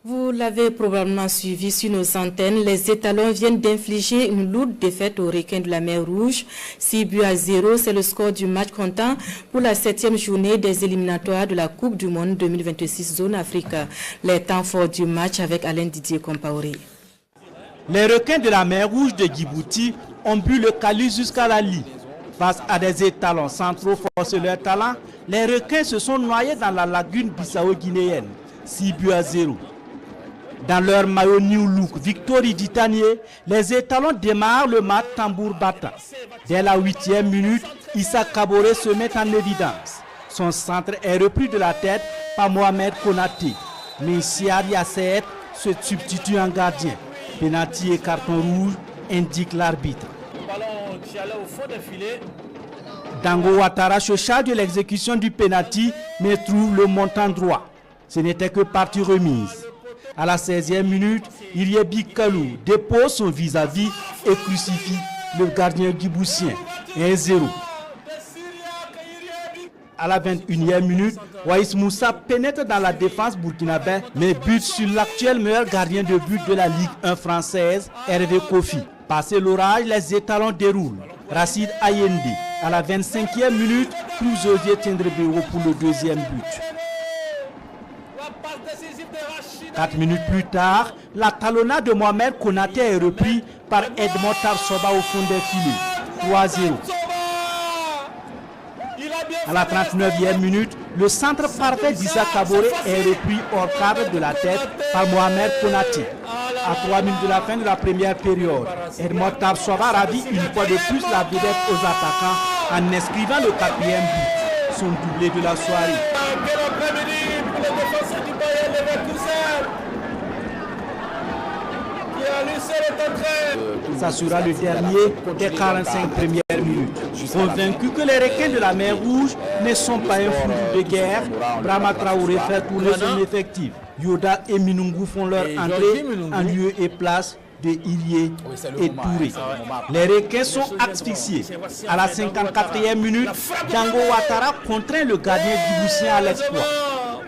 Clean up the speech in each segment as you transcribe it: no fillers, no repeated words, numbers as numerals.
Vous l'avez probablement suivi sur nos antennes, les étalons viennent d'infliger une lourde défaite aux requins de la mer Rouge. 6-0, c'est le score du match comptant pour la 7e journée des éliminatoires de la Coupe du Monde 2026 Zone Afrique. Les temps forts du match avec Alain Didier Compaoré. Les requins de la mer Rouge de Djibouti ont bu le calice jusqu'à la lie. Face à des étalons sans trop forcer leur talent, les requins se sont noyés dans la lagune bissau-guinéenne. 6-0. Dans leur maillot New Look Victory d'Itanier, les étalons démarrent le match tambour battant. Dès la 8e minute, Issa Kaboré se met en évidence. Son centre est repris de la tête par Mohamed Konaté. Mais Siad Yasset se substitue en gardien. Penalty et carton rouge indiquent l'arbitre. Dango Ouattara se charge de l'exécution du penalty mais trouve le montant droit. Ce n'était que partie remise. À la 16e minute, Iriebi Kalou dépose son vis-à-vis et crucifie le gardien djiboutien. 1-0. À la 21e minute, Waïs Moussa pénètre dans la défense burkinabé mais bute sur l'actuel meilleur gardien de but de la Ligue 1 française, Hervé Kofi. Passé l'orage, les étalons déroulent. Racine Ayende, à la 25e minute, Cruz Osier Tendrebeo pour le deuxième but. 4 minutes plus tard, la talonnade de Mohamed Konaté est reprise par Edmond Tarsoba au fond des filets. 3-0. À la 39e minute, le centre parfait d'Issa Kaboré est repris hors cadre de la tête par Mohamed Konaté. À 3 minutes de la fin de la première période, Edmond Tarsoba ravit une fois de plus la vedette aux attaquants en inscrivant le 4e but, son doublé de la soirée. Ça sera le dernier des 45 premières minutes. Convaincu que les requins de la mer Rouge ne sont pas un flou de guerre, Brahma Traoré fait tourner son effectif. Yoda et Minungu font leur entrée en lieu et place de Ilie et Touré. Les requins sont asphyxiés. À la 54e minute, Dango Ouattara contraint le gardien djiboutien à l'exploit.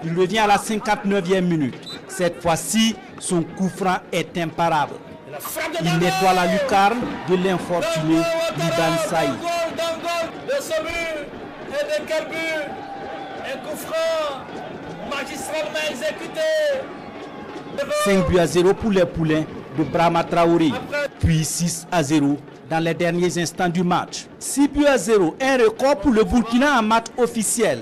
Il revient à la 59e minute. Cette fois-ci, son coup franc est imparable. Il nettoie la lucarne de l'infortuné Liban Saïd. De ce but et de quel but? Un coup franc magistralement exécuté. 5-0 pour les poulains de Brahma Traoré, puis 6-0 dans les derniers instants du match. 6-0, un record pour le Burkina en match officiel.